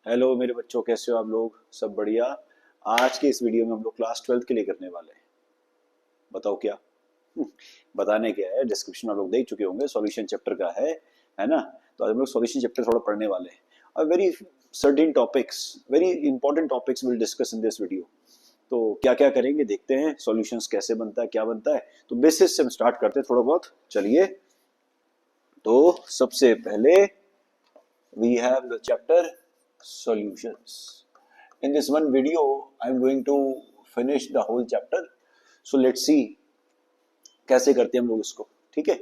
Hello मेरे बच्चों, कैसे हो आप लोग? सब बढ़िया। आज के इस वीडियो में हम लोग क्लास 12th के लिए करने वाले हैं। बताओ क्या? बताने क्या है, डिस्क्रिप्शन आप लोग देख चुके होंगे, सॉल्यूशन चैप्टर का है ना। तो आज हम लोग सॉल्यूशन चैप्टर थोड़ा पढ़ने वाले हैं और very certain topics, very important topics will discuss in this video. तो क्या क्या करेंगे देखते हैं, सॉल्यूशंस कैसे बनता है, क्या बनता है। तो बेसिस से हम स्टार्ट करते हैं थोड़ा बहुत, चलिए। तो सबसे पहले we have the chapter solutions. In this one video I'm going to finish the whole chapter, so let's see कैसे करते हैं हम लोग इसको। ठीक है,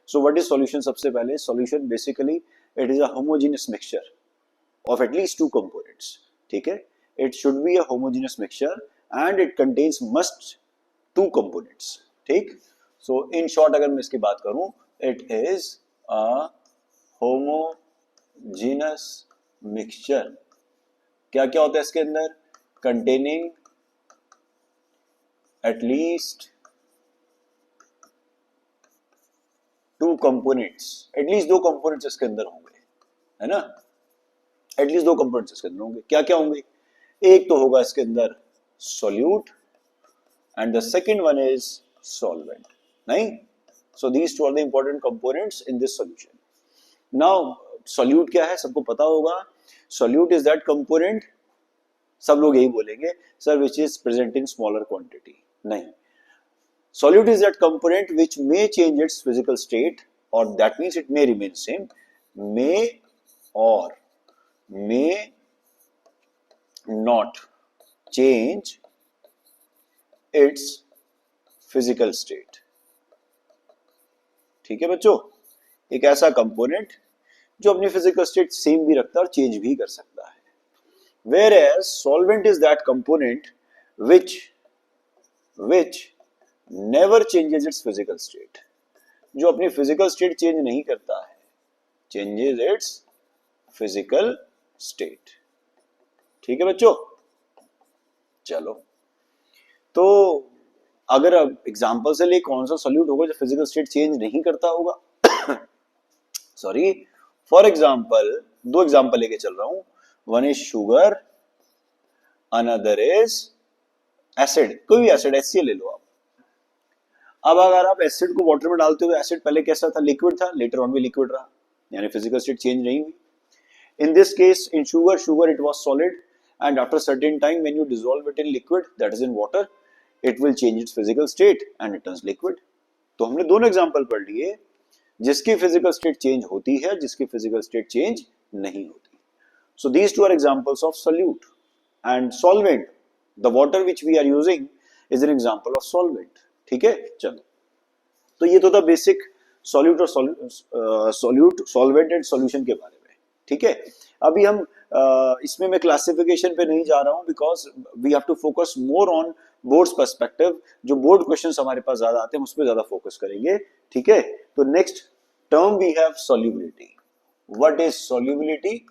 so what is solution? सबसे पहले solution basically it is a homogeneous mixture of at least two components. ठीक है, it should be a homogeneous mixture and it contains must two components. ठीक, so in short अगर मैं इसकी बात करूं, it is a homogeneous mixture. क्या क्या होता है इसके अंदर? containing at least two components. at least दो components इसके अंदर होंगे, है ना। at least दो components इसके अंदर होंगे। क्या क्या होंगे? एक तो होगा इसके अंदर solute and the second one is solvent. नहीं, so these two are the important components in this solution. Now solute क्या है, सबको पता होगा। solute is that component, सब लोग यही बोलेंगे sir, which is present in smaller quantity. नहीं, solute is that component which may change its physical state, or that means it may remain same, may or may not change its physical state. ठीक है बच्चों, एक ऐसा component जो अपनी physical state same भी रखता है और चेंज भी कर सकता है। Whereas solvent is that component which never changes its physical state, जो अपनी फिजिकल स्टेट चेंज नहीं करता है, changes its physical state. ठीक है बच्चों, चलो। तो अगर अब एग्जांपल से ले, कौन सा सॉल्यूट होगा जो फिजिकल स्टेट चेंज नहीं करता होगा? सॉरी, फॉर एग्जांपल दो एग्जांपल लेके चल रहा हूं। One is sugar, another is acid. कोई भी एसिड, HCl ले लो आप। अब अगर आप एसिड को वाटर में डालते हो तो एसिड पहले कैसा था? लिक्विड था, लेटर ऑन भी लिक्विड रहा, यानी फिजिकल स्टेट चेंज नहीं हुई। इन this case, in sugar it was solid, and after certain time when you dissolve it in liquid, that is in water, it will change its physical state and it turns liquid. तो हमने दोनों example पढ़ लिए जिसकी physical state change होती है, जिसकी physical state change नहीं होती। So these two are examples of solute and solvent. The water which we are using is an example of solvent. ठीक है, चलो। तो ये तो था बेसिक solute और solvent and solution के बारे में। ठीक है, अभी हम इसमें मैं क्लासिफिकेशन पे नहीं जा रहा हूं, because we have to focus more on boards perspective. जो बोर्ड क्वेश्चंस हमारे पास ज्यादा आते हैं उस पर ज्यादा फोकस करेंगे। ठीक है, तो next term we have solubility. What is solubility?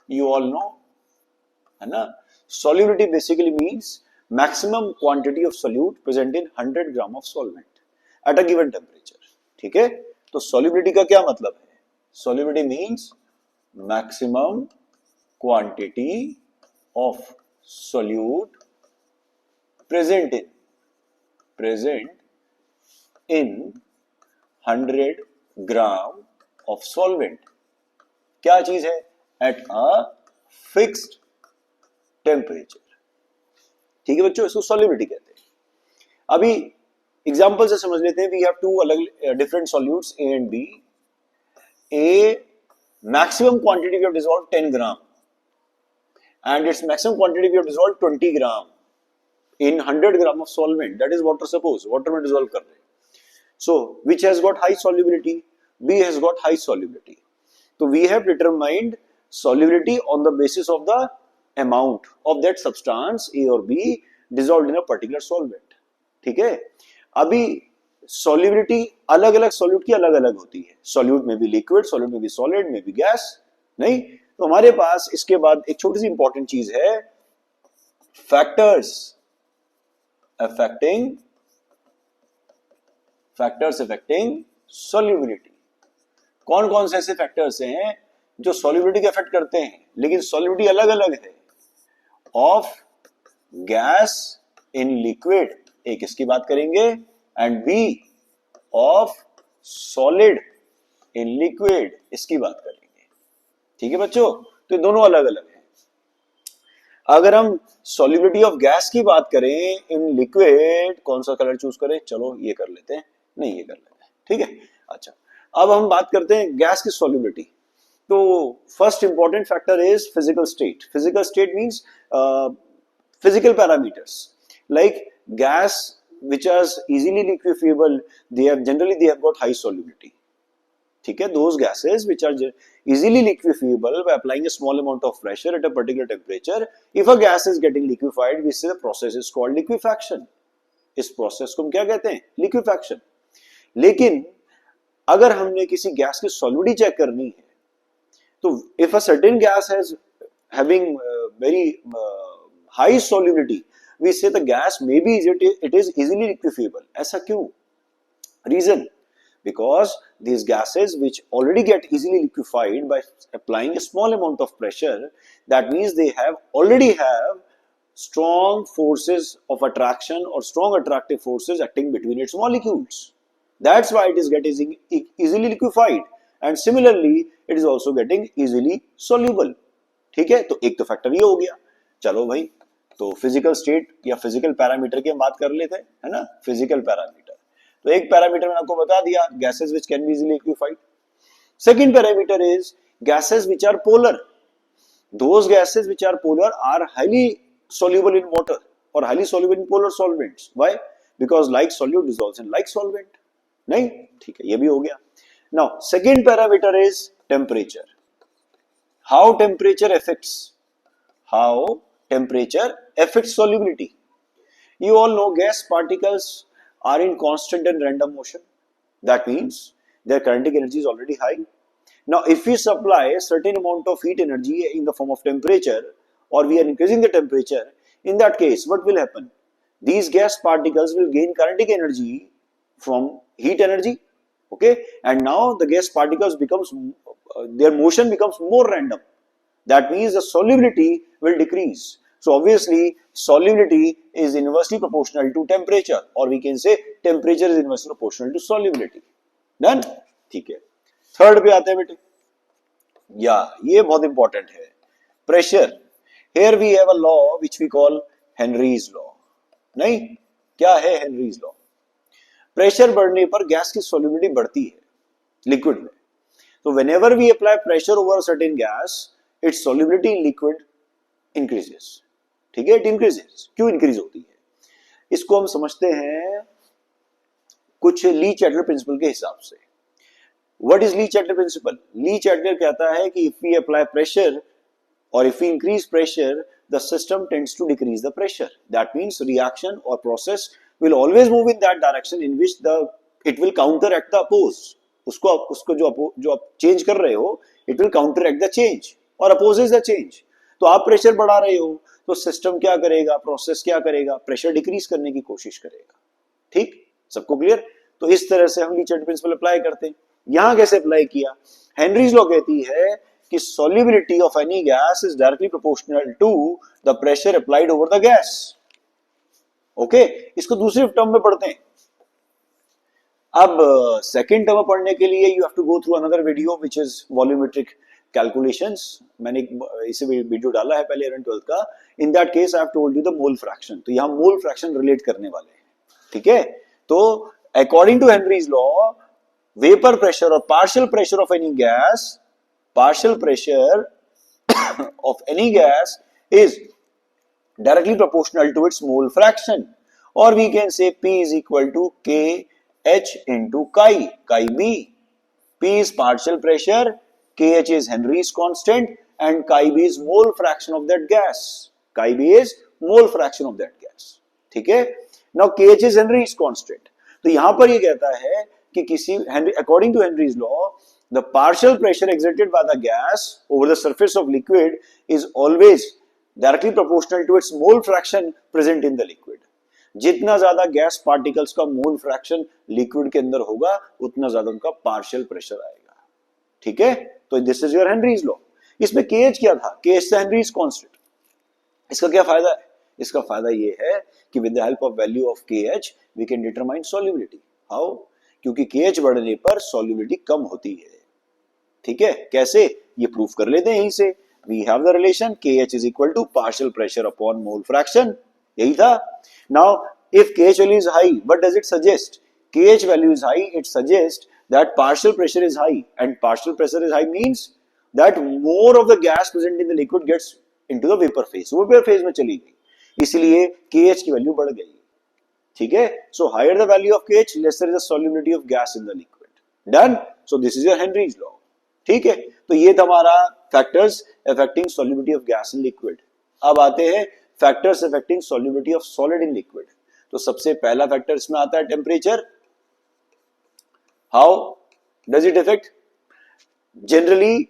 You all know, है ना। Solubility basically means maximum quantity of solute present in 100 gram of solvent at a given temperature. ठीक है, तो सॉल्युबिलिटी का क्या मतलब है? Solubility means maximum quantity of solute present in 100 gram of solvent. क्या चीज है? at a fixed temperature. ठीक है बच्चों, इसको solubility कहते हैं। अभी एग्जांपल से समझ लेते हैं। we have two अलग different solutes A and B. A maximum quantity we have dissolved 10 gram and its maximum quantity we have dissolved 20 gram in 100 gram of solvent, that is water. Suppose water में dissolve कर रहे हैं, so which has got high solubility? B has got high solubility. So we have determined solubility on the basis of the amount of that substance A or B dissolved in a particular solvent. ठीक है, अभी solubility अलग अलग solute की अलग अलग होती है। सॉल्यूट में भी लिक्विड, सॉल्यूट में भी सॉलिड, में भी गैस। नहीं, तो हमारे पास इसके बाद एक छोटी सी इंपॉर्टेंट चीज है, फैक्टर्स अफेक्टिंग सॉल्युबिलिटी। कौन कौन से ऐसे फैक्टर्स हैं जो सॉल्युबिलिटी के अफेक्ट करते हैं, लेकिन सॉल्युबिलिटी अलग अलग है ऑफ गैस इन लिक्विड, एक इसकी बात करेंगे, and B of solid in liquid, इसकी बात करेंगे। ठीक है बच्चों, तो ये दोनों अलग अलग है। अगर हम सॉल्युबिलिटी ऑफ गैस की बात करें इन लिक्विड, कौन सा कलर चूज करें, चलो ये कर लेते हैं, नहीं ये कर लेते हैं, ठीक है। अच्छा, अब हम बात करते हैं गैस की सॉल्युबिलिटी। तो first important factor is physical state. Physical state means physical parameters like gas which are easily liquefiable, they have got high solubility. ठीक है, those gases which are easily liquefiable by applying a small amount of pressure at a particular temperature, if a gas is getting liquefied, we say the process is called liquefaction. इस process को हम क्या कहते हैं, liquefaction। लेकिन अगर हमने किसी गैस की solubility चेक करनी है, तो if a certain gas has having very high solubility, we say the gas maybe it is easily liquefiable. ऐसा क्यों? Reason, because these gases which already get easily liquefied by applying a small amount of pressure, that means they already have strong forces of attraction or strong attractive forces acting between its molecules. That's why it is getting easily liquefied, and similarly it is also getting easily soluble. ठीक है, तो एक तो factor ये हो गया। चलो भाई, तो फिजिकल स्टेट या फिजिकल पैरामीटर की हम बात कर लेते हैं, है ना। फिजिकल पैरामीटर, तो एक पैरामीटर मैंने आपको बता दिया, gases which can be easily liquefied. Second parameter is gases which are polar. Those gases which are polar are highly soluble in water or highly soluble in polar solvents. Why? Because like solute dissolves in like solvent. नहीं, ठीक है, ये भी हो गया। Now second parameter is temperature. How temperature affects solubility. You all know gas particles are in constant and random motion. That means their kinetic energy is already high. Now if we supply a certain amount of heat energy in the form of temperature, or we are increasing the temperature, in that case what will happen? These gas particles will gain kinetic energy from heat energy, okay, and now the gas particles their motion becomes more random. That means the solubility will decrease. So obviously solubility is inversely proportional to temperature, or we can say temperature is inversely proportional to solubility. Done? ठीक है। Third पे आते हैं बेटे, या ये बहुत important है, pressure. Here we have a law which we call Henry's law. नहीं, क्या है Henry's law? प्रेशर बढ़ने पर गैस की solubility बढ़ती है लिक्विड में। तो whenever we apply pressure over a certain gas, its solubility in liquid increases. ठीक है, it increases. क्यों increase होती है? इसको हम समझते हैं कुछ ली-चैटलर प्रिंसिपल के हिसाब से। What is Le Chatelier principle? Le Chatelier कहता है कि if we apply pressure or if we increase pressure, the system tends to decrease the pressure. That means reaction or process will always move in that direction in which it will counteract the oppose. उसको जो आप change कर रहे हो, it will counteract the change or opposes the change. तो आप pressure बढ़ा रहे हो, तो सिस्टम क्या करेगा, प्रोसेस क्या करेगा, प्रेशर डिक्रीज करने की कोशिश करेगा। ठीक, सबको क्लियर? तो इस तरह से हम ली-चैटलर प्रिंसिपल अप्लाई करते हैं। यहां कैसे अप्लाई किया? हेनरीज लॉ कहती है कि solubility of any gas is directly proportional to the pressure applied over the gas. Okay, इसको दूसरे टर्म में पढ़ते हैं। अब सेकेंड टर्म पढ़ने के लिए you have to go through another video which is volumetric calculations. मैंने इसे वीडियो डाला है पहले 11th-12th का। In that case I have told you the mole fraction. तो यहाँ mole fraction रिलेट करने वाले हैं, ठीक है। तो according to Henry's law, vapor pressure or partial pressure of any gas is directly proportional to its mole fraction, or we can say P is equal to KH into chi B. P is partial pressure, KH is Henry's constant, and chi B is mole fraction of that gas. Chi B is mole fraction of that gas. ठीक है। Now KH is Henry's constant. तो यहां पर ये कहता है कि according to Henry's law, the partial pressure exerted by the gas over the surface of liquid is always directly proportional to its mole fraction present in the liquid. जितना ज्यादा gas particles का मोल फ्रैक्शन लिक्विड के अंदर होगा, उतना ज्यादा उनका partial pressure आएगा। ठीक है, तो this is your Henry's law. इसमें केएच क्या था, केएच से हेनरीज कांस्टेंट। इसका क्या फायदा है, इसका फायदा ये है कि with the help of value of KH we can determine solubility. How, क्योंकि केएच बढ़ने पर सॉल्युबिलिटी कम होती है। ठीक है, कैसे, ये प्रूफ कर लेते हैं यहीं से। We have the relation KH is equal to partial pressure upon mole fraction, यही था। Now if KH value is high, what does it suggest, KH value is high, it suggest that partial pressure is high, and partial pressure is high means that more of the gas present in the liquid gets into the vapor phase, वो vapor phase में चली गई, इसलिए KH की value बढ़ गई। ठीक है, so higher the value of KH, lesser is the solubility of gas in the liquid. Done. So this is your Henry's law. ठीक है, तो ये था हमारा factors affecting solubility of gas in liquid. अब आते हैं factors affecting solubility of solid in liquid. तो सबसे पहला फैक्टर इसमें आता है temperature. How does it affect, generally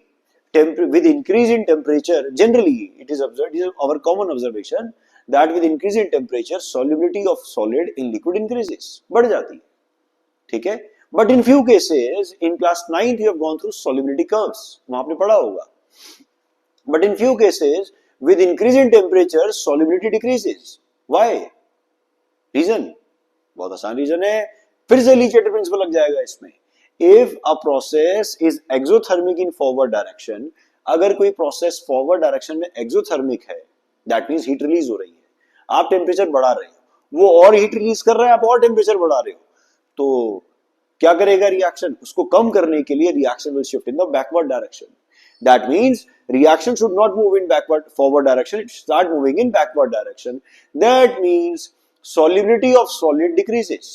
with increase in temperature, generally it is observed, it is our common observation that with increase in temperature solubility of solid in liquid increases, बढ़ जाती है। ठीक है, but in few cases in class 9th you have gone through solubility curves, वहां आपने पढ़ा होगा, but in few cases with increase in temperature solubility decreases. Why? Reason बहुत आसान रीजन है, फिर से लीचेटर प्रिंसिपल लग जाएगा इसमें। If a process is exothermic in forward direction, अगर कोई प्रोसेस फॉरवर्ड डायरेक्शन में एक्सोथर्मिक है, दैट मींस हीट रिलीज हो रही है, आप टेम्परेचर बढ़ा रहे हो, वो और हीट रिलीज कर रहा है, आप और टेम्परेचर बढ़ा रहे हो, तो क्या करेगा रिएक्शन, उसको कम करने के लिए reaction will shift in the backward direction. That means reaction should not move in backward forward direction, it start moving in backward direction. That means solubility of solid decreases.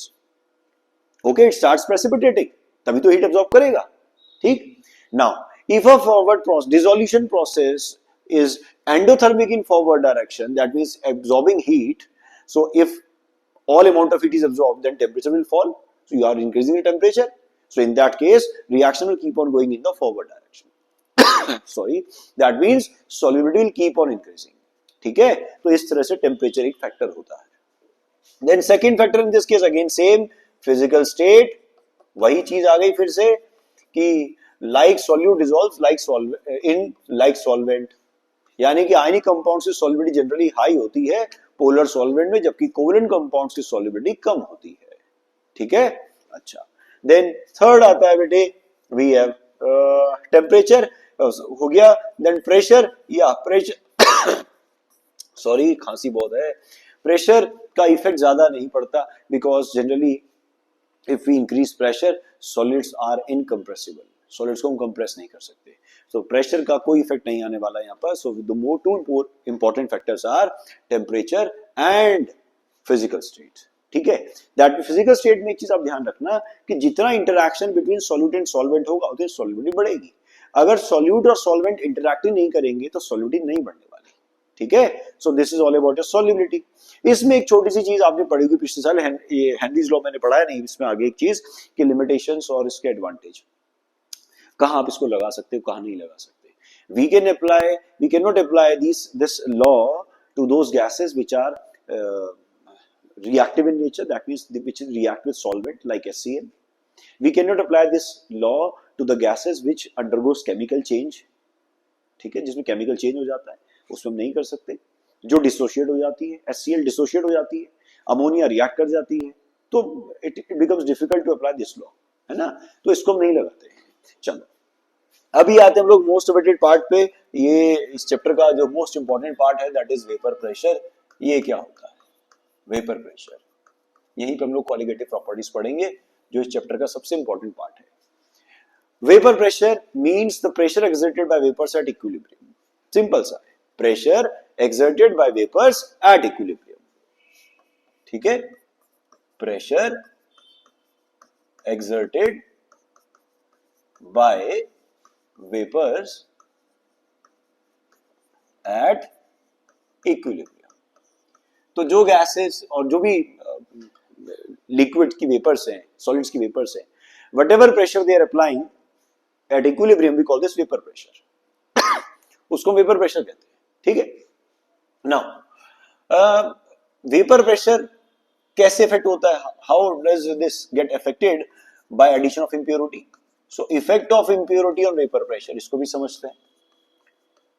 Okay, it starts precipitating, तभी तो heat absorb करेगा। ठीक, now if a forward process dissolution process is endothermic in forward direction, that means absorbing heat, so if all amount of heat is absorbed, then temperature will fall, so you are increasing the temperature, so in that case reaction will keep on going in the forward direction. Sorry, that means solubility will keep on increasing. ठीक है, तो इस तरह से temperature एक factor होता है। Then second factor in this case again same, physical state, वही चीज आ गई फिर से कि like solute dissolves like solvent, यानी कि आयनिक कंपाउंड्स की सॉल्युबिलिटी जनरली हाई होती है पोलर सॉल्वेंट में, जबकि कोवेलेंट कंपाउंड्स की सॉल्युबिलिटी कम होती है। ठीक है, अच्छा, देन थर्ड आता है बेटे, वी हैव टेम्परेचर हो गया, देन प्रेशर, या प्रेशर सॉरी खांसी बहुत है, प्रेशर का इफेक्ट ज्यादा नहीं पड़ता, because generally if we increase pressure solids are incompressible, solids को हम कंप्रेस नहीं कर सकते, so प्रेशर का कोई इफेक्ट नहीं आने वाला यहाँ पर। So the more two important factors are temperature and physical state. ठीक है, दैट फिजिकल स्टेट में एक चीज आप ध्यान रखना कि जितना interaction between solute and solvent होगा उतनी सॉल्युबिलिटी बढ़ेगी। अगर सॉल्यूट और सॉल्वेंट इंटरैक्ट नहीं करेंगे तो सॉल्युबिलिटी नहीं बढ़ने वाली। ठीक है, so this is all about your solubility. इसमें एक छोटी सी चीज आपने पढ़ी होगी पिछले साल, ये हेनरीज लॉ मैंने पढ़ाया नहीं, इसमें आगे एक चीज कि लिमिटेशंस और इसके एडवांटेज, कहां आप इसको लगा सकते हो कहां नहीं लगा सकते। We can not apply this law to those gases which are reactive in nature, that means which react with solvent like HCl. We cannot apply this law to the gases which undergoes chemical change. ठीक है, जिसमें chemical change हो जाता है उसमें हम नहीं कर सकते, जो डिसोशिएट हो जाती है, HCl डिसोशिएट हो जाती है, अमोनिया रिएक्ट कर जाती है, तो it becomes difficult to apply this law, है ना, तो इसको हम नहीं लगाते। चलो अभी आते हैं हम लोग मोस्ट अवेटेड पार्ट पे, ये इस चैप्टर का जो मोस्ट इंपॉर्टेंट पार्ट है दैट इज वेपर प्रेशर। ये क्या होता है वेपर प्रेशर, यहीं पे हम लोग क्वालिटेटिव प्रॉपर्टीज पढ़ेंगे जो इस चैप्टर का सबसे इंपॉर्टेंट पार्ट है। Vapour pressure means the pressure exerted by vapours at equilibrium, simple सा है, pressure exerted by vapours at equilibrium. ठीक है, pressure exerted by vapours at equilibrium. तो जो गैसेस और जो भी लिक्विड की वेपर्स हैं, सॉलिड्स की वेपर्स हैं, whatever pressure they are applying at equilibrium we call this vapour pressure, उसको वेपर प्रेशर कहते हैं। ठीक है, नाउ वेपर प्रेशर कैसे इफेक्ट होता है, how does this get affected by addition of impurity. So effect of impurity on vapour pressure, इसको भी समझते हैं.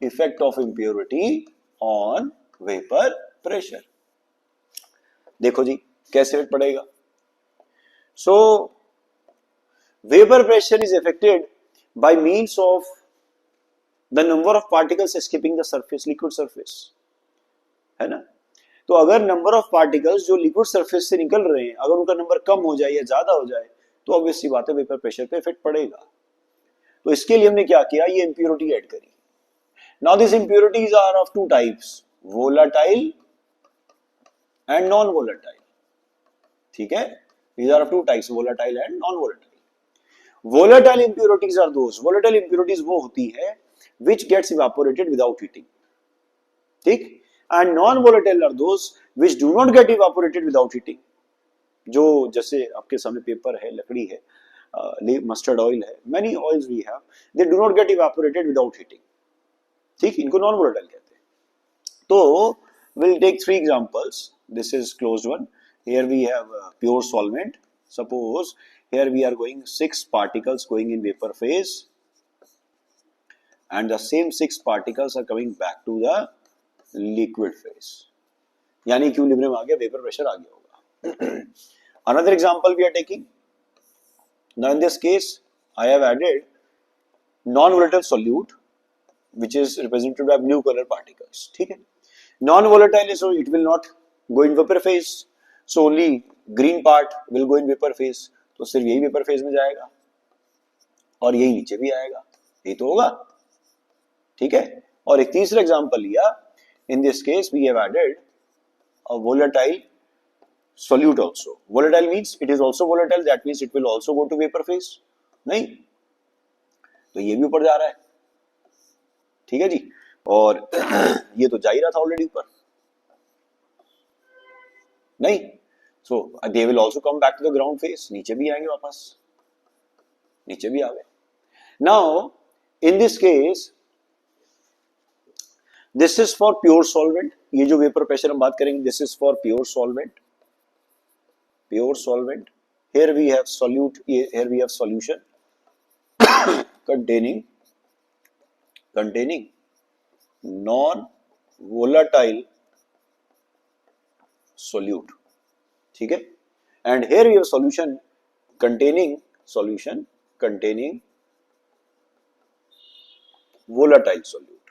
Effect of impurity on vapour pressure. देखो जी कैसे इफेक्ट पड़ेगा. So vapour pressure is affected by means of the number of particles escaping the surface, liquid surface, है ना. तो अगर नंबर ऑफ पार्टिकल्स जो लिक्विड सरफेस से निकल रहे हैं अगर उनका नंबर कम हो जाए या ज्यादा हो जाए तो ऑब्वियस सी बात है वेपर प्रेशर पे इफेक्ट पड़ेगा. तो इसके लिए हमने क्या किया, ये इंप्योरिटी ऐड करी. Now this impurities are of two types, volatile and non volatile. ठीक है, these are of two types, volatile and non volatile. Volatile impurities are those, volatile impurities वो होती है which gets evaporated without heating. ठीक. And non volatile are those which do not get evaporated without heating. जो जैसे आपके सामने paper है, लकड़ी है, मस्टर्ड ऑयल है, many oils we have, they do not get evaporated without heating. ठीक, इनको non volatile कहते हैं. तो we'll take three examples. This is closed one. Here we have pure solvent. Suppose here we are going 6 particles going in vapor phase and the same 6 particles are coming back to the liquid phase. यानी equilibrium आ गया, vapour pressure आ गया होगा. Another example we are taking. Now in this case I have added non-volatile solute which is represented by blue color particles. ठीक है. Non-volatile is so it will not go in vapor phase. So only green part will go in vapor phase. तो सिर्फ यही vapour phase में जाएगा और यही नीचे भी आएगा, यही तो होगा. ठीक है. और एक तीसरा एग्जांपल लिया. In this case we have added a volatile solute also. Volatile means it is also volatile, that means it will also go to vapor phase. नहीं, तो ये भी ऊपर जा रहा है. ठीक है जी. और ये तो जा ही रहा था ऑलरेडी ऊपर, नहीं. So they will also come back to the ground phase, नीचे भी आएंगे वापस, नीचे भी आ गए. Now in this case this is for pure solvent. ये जो वेपर प्रेशर हम बात करेंगे this is for pure solvent. Pure solvent. Here we have solute, here we have solution containing non volatile solute. ठीक है. And here we have solution containing volatile solute.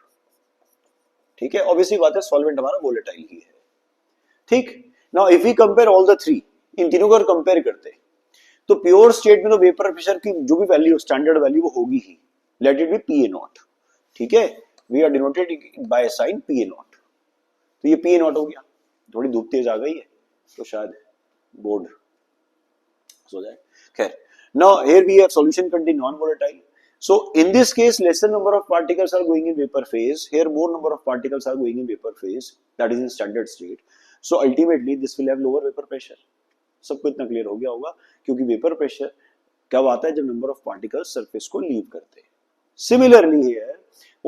ठीक है. Obviously बात है सॉल्वेंट हमारा वोलेटाइल ही है. ठीक. Now if we compare all the three, इन तीनों को कंपेयर करते हैं तो प्योर स्टेट में तो वेपर प्रेशर की जो भी वैल्यू स्टैंडर्ड वैल्यू वो होगी ही. Let it be P A nought. ठीक है. We are denoted by sign P A nought. तो ये पी ए नॉट हो गया. थोड़ी धूप तेज आ गई है तो शायद बोर्ड सो जाए. खैर. Now here we have solution contain non volatile. So in this case lesser number of particles are going in vapor phase, here more number of particles are going in vapor phase, that is in standard state. So ultimately this will have lower vapor pressure. सबको इतना clear हो गया होगा क्योंकि vapour pressure कब आता है, जब नंबर ऑफ पार्टिकल्स सरफेस को लीव करते हैं. Similarly here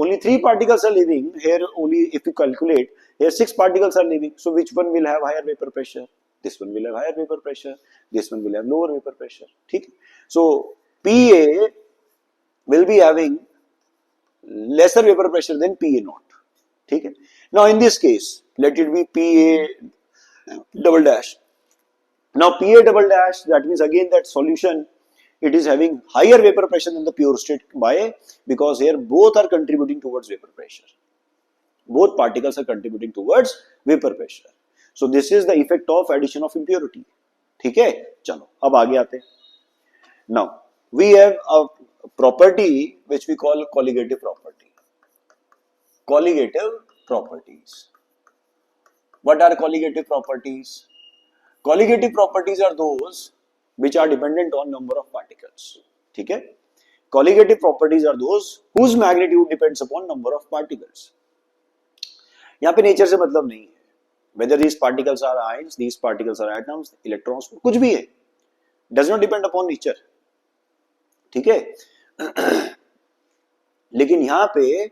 only 3 particles are leaving, here only if you calculate here 6 particles are leaving, so which one will have higher vapor pressure? This one will have higher vapor pressure, this one will have lower vapor pressure. ठीक. So PA will be having lesser vapor pressure than PA naught. ठीक है. Now in this case let it be PA double dash. Now PA double dash, that means again that solution it is having higher vapor pressure than the pure state. Why? Because here both are contributing towards vapor pressure. Both particles are contributing towards vapor pressure. So this is the effect of addition of impurity. ठीक है. चलो अब आगे आते हैं. Now we have a property which we call colligative property. Colligative properties. What are colligative properties? Colligative properties are those which are dependent on number of particles. ठीक है. Colligative properties are those whose magnitude depends upon number of particles. यहाँ पे nature से मतलब नहीं है. Whether these particles are ions, these particles are atoms, electrons, कुछ भी है, does not depend upon nature. ठीक है. लेकिन यहाँ पे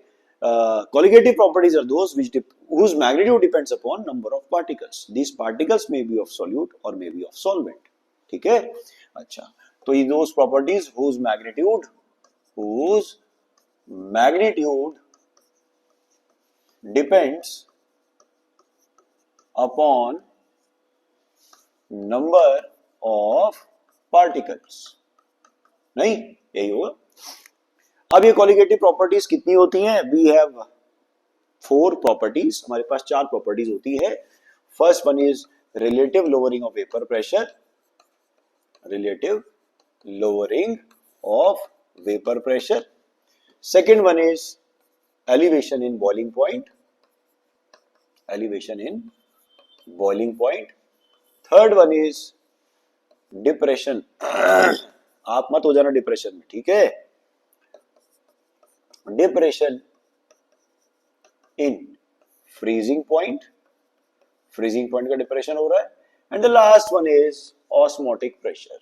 colligative properties are those which whose magnitude depends upon number of particles. These particles may be of solute or may be of solvent. ठीक है. अच्छा. तो ये those properties whose magnitude depends upon number of particles, नहीं यही होगा। अब ये कॉलिगेटिव प्रॉपर्टीज कितनी होती हैं? वी हैव 4 प्रॉपर्टीज, हमारे पास 4 प्रॉपर्टीज होती है। First one is relative lowering of vapour pressure, relative lowering of vapor pressure. Second one is elevation in boiling point, elevation in boiling point. Third one is depression. आप मत हो जाना depression में, ठीक है? Depression in freezing point, freezing point का depression हो रहा है। And the last one is osmotic pressure,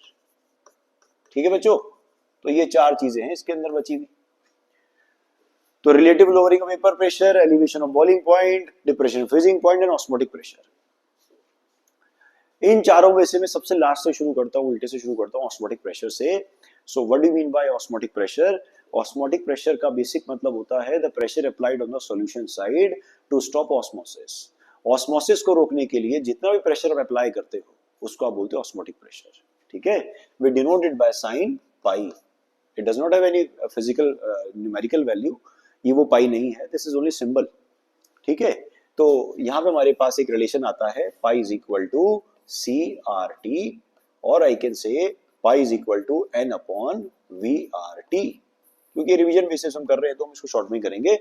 ठीक है बच्चों? तो ये 4 चीजें हैं इसके अंदर बची हुई। तो relative lowering of vapour pressure, elevation of boiling point, depression freezing point and osmotic pressure. इन चारों में से मैं सबसे लास्ट से शुरू करता हूं, उल्टे से शुरू करता हूं, ऑस्मोटिक प्रेशर से। So what do you mean by osmotic pressure? Osmotic pressure का बेसिक मतलब होता है the pressure applied on the solution side to stop osmosis. Osmosis को रोकने के लिए जितना भी प्रेशर आप अप्लाई करते हो उसको आप बोलते हो ऑस्मोटिक प्रेशर, ठीक है? We denote it by sign pi. It does not have any physical numerical value, ये वो पाई नहीं है, दिस इज ओनली सिंबल, ठीक है? तो यहां पे हमारे पास एक रिलेशन आता है, pi is equal to C R T, और I can say pi is equal to n upon V R T. क्योंकि रिवीजन बेसिस हम कर रहे हैं तो हम इसको शॉर्ट में करेंगे।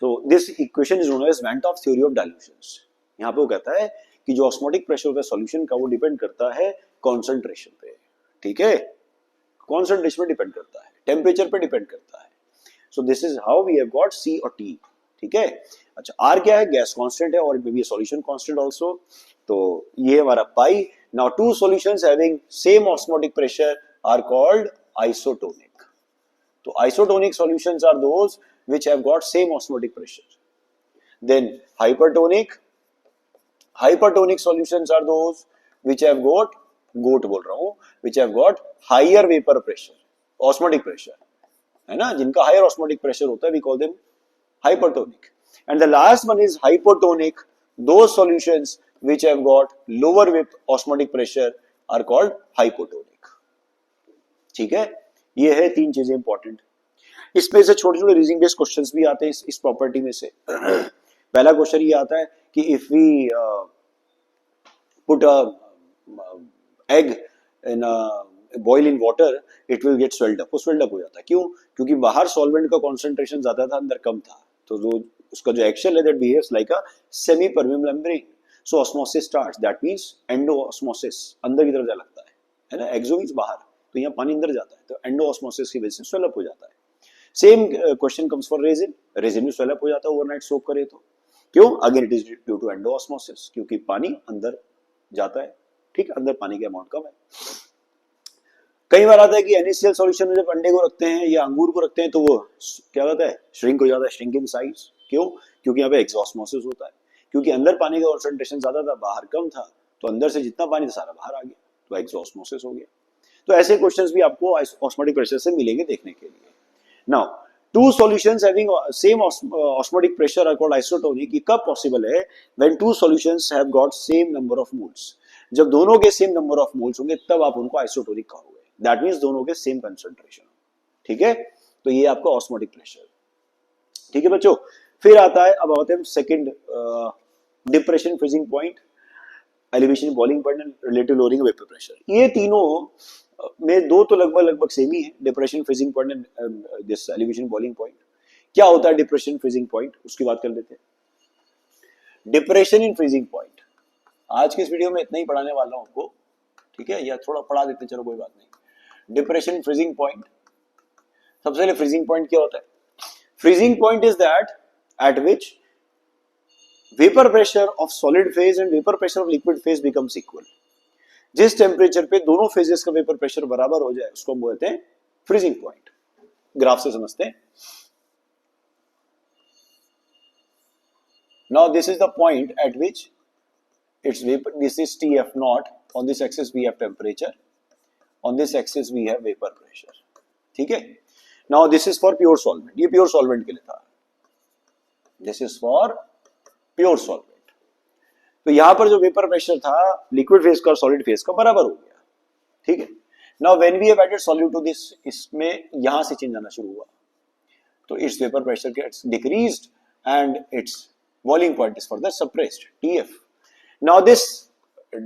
So this equation is known as van't Hoff theory of dilutions. यहाँ पे वो कहता है कि जो ऑस्मोटिक प्रेशर होता है सॉल्यूशन का, वो डिपेंड करता है कॉन्सेंट्रेशन पे, ठीक है? कॉन्सेंट्रेशन पे डिपेंड करता है, टेम्परेचर पे डिपेंड करता है। So this is how we have got C और टी, ठीक है? अच्छा, आर क्या है? गैस कांस्टेंट है, और it may be solution constant also. तो ये हमारा पाई। Now two solutions having same osmotic pressure are called isotonic. तो isotonic solutions are those which have got same osmotic pressure. Then hypertonic solutions are those which have got which have got higher vapor pressure, osmotic pressure, है ना? जिनका higher osmotic pressure होता है we call them hypertonic. And the last one is hypotonic. Those solutions which have got lower osmotic pressure are called hypotonic. ठीक है? ये है 3 चीजें इंपॉर्टेंट। इसमें से छोटे छोटे रीजनिंग बेस्ड क्वेश्चंस भी आते हैं इस प्रॉपर्टी में से। पहला क्वेश्चन ये आता है कि if we put egg in boil in water it will get swelled up. वो स्वेल्ड अप हो जाता है, क्यों? क्योंकि बाहर सॉल्वेंट का कॉन्सेंट्रेशन ज्यादा था, अंदर कम था। तो जो उसका जो एक्शन है that behaves like a semi permeable membrane. So osmosis starts, that means endosmosis, अंदर की तरफ जा लगता है ना? एक्सो मींस बाहर, तो यहाँ पानी अंदर जाता है, तो एंडोऑस्मोसिस की वजह से स्वेल अप हो जाता है। Same question comes for resin. Resin भी स्वेल अप हो जाता है ओवरनाइट सोक करे तो। क्यों? Again it is due to endosmosis, क्योंकि पानी अंदर जाता है, ठीक? अंदर पानी का अमाउंट कम है। कई बार आता है कि NaCl सॉल्यूशन में जब अंडे को रखते हैं या अंगूर को रखते हैं तो वो क्या होता है? श्रिंक हो जाता है, श्रिंक इन साइज। क्यों? क्योंकि यहाँ पे एक्सऑस्मोसिस होता है, क्योंकि अंदर पानी का कॉन्सेंट्रेशन ज्यादा था, बाहर कम था, तो अंदर से जितना पानी था सारा बाहर आ गया, तो एक्सऑस्मोसिस हो गया। तो ऐसे क्वेश्चंस भी आपको ऑस्मोटिक प्रेशर से मिलेंगे देखने के लिए। Now two solutions having same osmotic pressure are called isotonic. ये कब पॉसिबल है? When two solutions have got same number of moles. जब दोनों के सेम नंबर ऑफ मोल्स होंगे तब आप उनको आइसोटोनिक कहोगे। दैट मींस दोनों के सेम कंसंट्रेशन, ठीक है? तो ये आपका ऑस्मोटिक प्रेशर, ठीक है बच्चों? फिर आता है, अब आते हैं second, depression freezing point, elevation boiling point and relative lowering vapour pressure. ये तीनों में दो तो लगभग सेम ही है, depression freezing point and this elevation boiling point. क्या होता है डिप्रेशन फ्रीजिंग पॉइंट, उसकी बात कर लेते हैं। डिप्रेशन इन फ्रीजिंग पॉइंट, आज के इस वीडियो में इतना ही पढ़ाने वाला हूं आपको, ठीक है? या थोड़ा पढ़ा देते, चलो कोई बात नहीं। डिप्रेशन फ्रीजिंग पॉइंट, सबसे पहले फ्रीजिंग पॉइंट क्या होता है? Freezing point is that at which vapour pressure of solid phase and vapour pressure of liquid phase becomes equal. जिस टेम्परेचर पे दोनों फेजेस का वेपर प्रेशर बराबर हो जाए उसको हम बोलते हैं फ्रीजिंग पॉइंट। ग्राफ से समझते हैं। Now this is the point eight which its vapor, this is Tf naught, on this axis we have temperature, on this axis we have vapour pressure, ठीक है। Now this is for pure solvent, ये pure solvent के लिए था, this is for pure solvent. तो यहां पर जो वेपर प्रेशर था लिक्विड फेज का और सॉलिड फेज का बराबर हो गया, ठीक है। Now when we have added solute to this, इसमें यहां से चेंज आना शुरू हुआ, तो its vapour pressure gets decreased and its boiling point is further suppressed, TF. Now this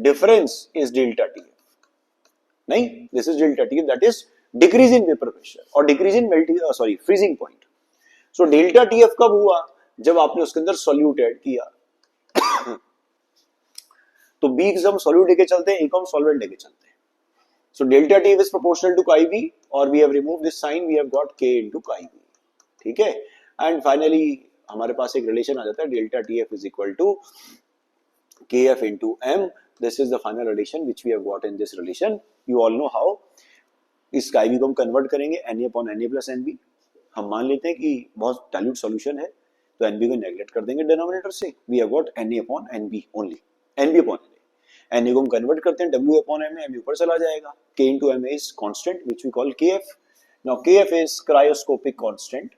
difference is delta TF. नहीं, this is delta TF, that is decrease in vapor pressure or decrease in melting, freezing point. So delta TF कब हुआ? जब आपने उसके अंदर solute add किया। तो B को हम solute लेके चलते हैं, A को हम solvent लेके चलते हैं। So delta TF is proportional to chi B, और we have removed this sign, we have got K into chi B, ठीक है। And finally हमारे पास एक रिलेशन आ जाता है, delta TF is equal to KF into M. This is the final relation which we have got in this relation. You all know how. इस chi B को हम convert करेंगे Na upon Na plus Nb। हम मान लेते हैं कि बहुत डाइल्यूट सॉल्यूशन है, तो Nb को नेग्लेक्ट कर देंगे डिनोमिनेटर से। We have got Na upon Nb only, Nb upon Na। Na को हम कन्वर्ट करते हैं W upon Ma, Ma ऊपर चला जाएगा। K into Ma is constant which we call KF. Now KF is cryoscopic constant,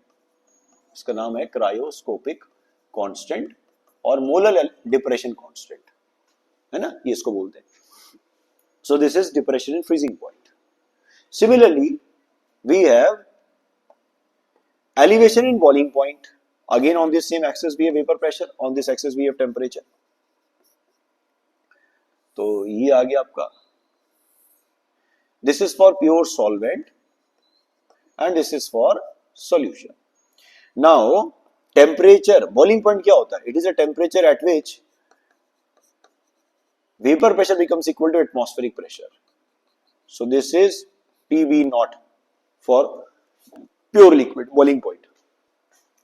इसका नाम है क्रायोस्कोपिक कांस्टेंट और मोलर डिप्रेशन कांस्टेंट, है ना, ये इसको बोलते हैं। So this is depression in freezing point. Similarly we have elevation in boiling point, again on this same axis we have vapour pressure, on this axis we have temperature. तो ये आ गया आपका, this is for pure solvent and this is for solution. Now, temperature, boiling point क्या होता है? It is a temperature at which vapor pressure becomes equal to atmospheric pressure. So this is PB naught for pure liquid boiling point.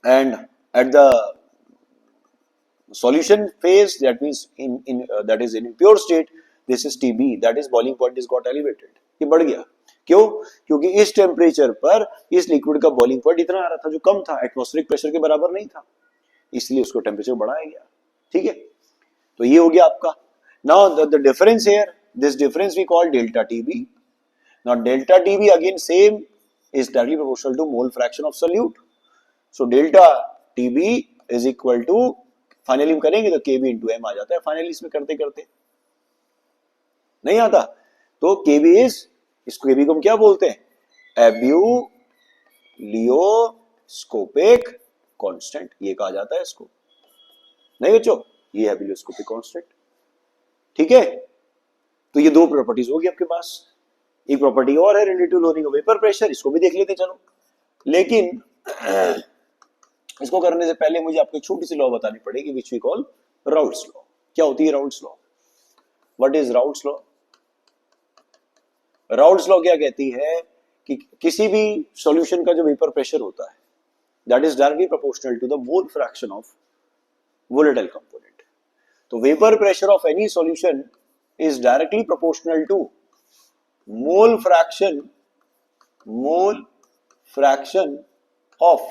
And at the solution phase, that means that is in pure state, this is TB, that is boiling point is got elevated. ये बढ़ गया, क्यों? क्योंकि इस temperature पर इस liquid का boiling point इतना आ रहा था जो कम था, एटमॉस्फेरिक प्रेशर के बराबर नहीं था, इसलिए उसको टेम्परेचर बढ़ाया गया, ठीक है। तो ये हो गया आपका। Now the difference here, this difference we call delta TB. Now delta TB again same is directly proportional to mole fraction of solute. So delta TB is equal to, finally हम करेंगे तो केबी इंटू एम आ जाता है, finally इसमें करते करते नहीं आता, तो केबी इज, इसको केबी को हम क्या बोलते हैं? एब्यूलियोस्कोपिक कांस्टेंट, ये कहा जाता है इसको, नहीं बच्चों, ये एब्यूलियोस्कोपिक कांस्टेंट, ठीक है। तो ये दो प्रॉपर्टीज होगी आपके पास। एक प्रॉपर्टी और है relative loading of vapour pressure, इसको भी देख लेते चलो। लेकिन इसको करने से पहले मुझे आपको एक छोटी सी लॉ बतानी पड़ेगी which we call Raoult's law. क्या होती है Raoult's law? What is Raoult's law? Raoult's law क्या कहती है कि किसी भी सॉल्यूशन का जो वेपर प्रेशर होता है that is directly proportional to the mole fraction of volatile component. तो vapour pressure of any solution is directly proportional to mole fraction of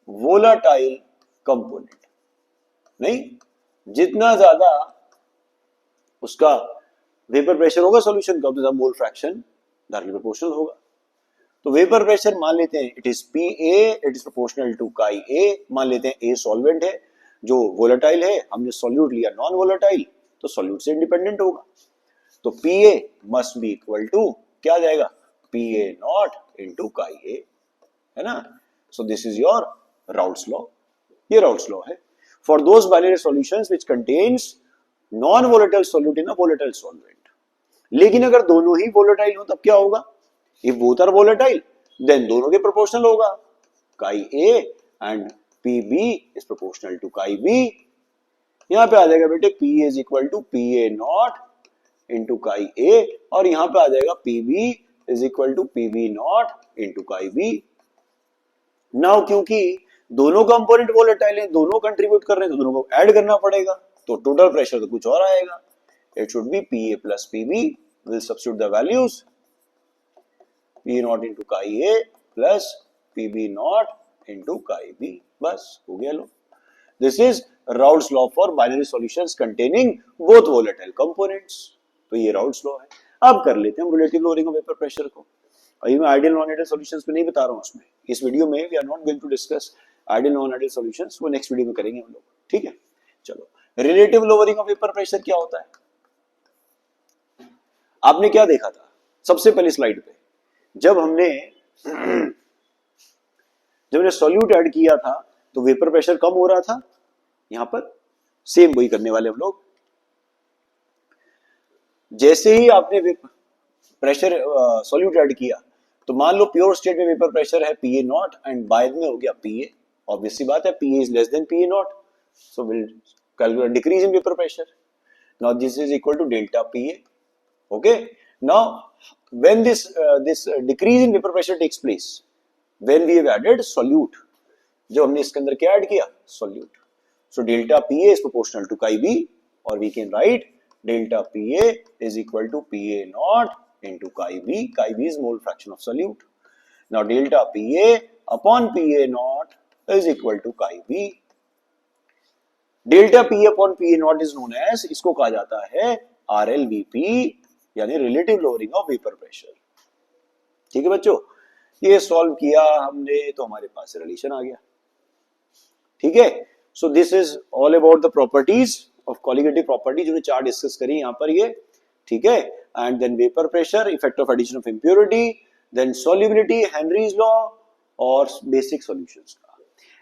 volatile component. नहीं, जितना ज्यादा उसका वेपर प्रेशर होगा सॉल्यूशन का, तो मोल फ्रैक्शन डायरेक्टली प्रोपोर्शनल होगा। तो वेपर प्रेशर मान लेते हैं it is PA, it is proportional to chi A। मान लेते हैं A सॉल्वेंट है जो वोलेटाइल है, हमने सॉल्यूट लिया नॉन वोलेटाइल, तो सॉल्यूट से इंडिपेंडेंट होगा। तो PA must be equal to क्या आ जाएगा? PA nought into chi A, है ना। So this is your Raoult's law. ये राउल्ट्स लॉ है for those binary solutions which contains non volatile solute in a volatile solvent. लेकिन अगर दोनों ही वोलेटाइल हो तब क्या होगा? If both are volatile then दोनों के प्रोपोर्शनल होगा, chi A and PB is proportional to chi B। यहां पे आ जाएगा बेटे PA is equal to PA nought into chi A, और यहां पे आ जाएगा PB is equal to PB nought into chi B। Now क्योंकि दोनों कंपोनेंट वोलेटाइल हैं, दोनों कंट्रीब्यूट कर रहे हैं, तो दोनों को ऐड करना पड़ेगा, तो टोटल प्रेशर तो कुछ और आएगा। It should be PA plus PB. We'll substitute the values. P naught into chi A plus PB naught into chi B. बस हो गया लो। This is Raoult's law for binary solutions containing both volatile components. तो ये Raoult's law है। अब कर लेते हैं हम relative lowering of vapour pressure को। अभी मैं आइडियल नॉन आइडियल सॉल्यूशंस पे नहीं बता रहा हूँ उसमें, इस वीडियो में we are not going to discuss ideal non ideal solutions, वो नेक्स्ट वीडियो में करेंगे हम लोग, ठीक है। चलो, relative lowering of vapour pressure क्या होता है? आपने क्या देखा था सबसे पहली स्लाइड पे, जब हमने सॉल्यूट ऐड किया था तो वेपर प्रेशर कम हो रहा था, यहां पर सेम वही करने वाले हम लोग। जैसे ही आपने प्रेशर सॉल्यूट ऐड किया तो मान लो प्योर स्टेट में वेपर प्रेशर है पीए नॉट एंड बाद में हो गया पीए, ऑब्वियसली बात है PA is less than PA nought, so will calculate decrease in vapour pressure. Now this is equal to delta PA, okay. Now when this decrease in vapour pressure takes place when we have added solute, जब हमने इसके अंदर क्या add किया? Solute. So delta PA is proportional to chi B, और we can write delta PA is equal to PA naught into chi B. Chi B is mole fraction of solute. Now delta PA upon PA naught is equal to chi B. Delta PA upon PA naught is known as, इसको कहा जाता है RLVP, यानी relative lowering of vapor pressure। ठीक है बच्चों, ये solve किया हमने तो हमारे पास रिलेशन आ गया, ठीक है। So this is all about the properties of colligative property जो चार डिस्कस करी यहाँ पर ये, ठीक है। And then vapour pressure, effect of addition of impurity, then solubility, Henry's law, और बेसिक सॉल्यूशंस का।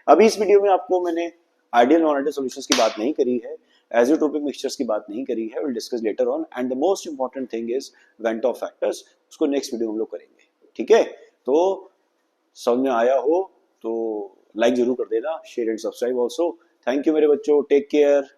अभी इस वीडियो में आपको मैंने आइडियल नॉन आइडियल सॉल्यूशंस की बात नहीं करी है, एज़ोट्रोपिक मिक्सचर्स की बात नहीं करी है, will discuss later on. And the most important thing is went of factors, उसको नेक्स्ट वीडियो में हम लोग करेंगे, ठीक है। तो समझ में आया हो तो लाइक जरूर कर देना, share and subscribe also. Thank you मेरे बच्चों, टेक केयर।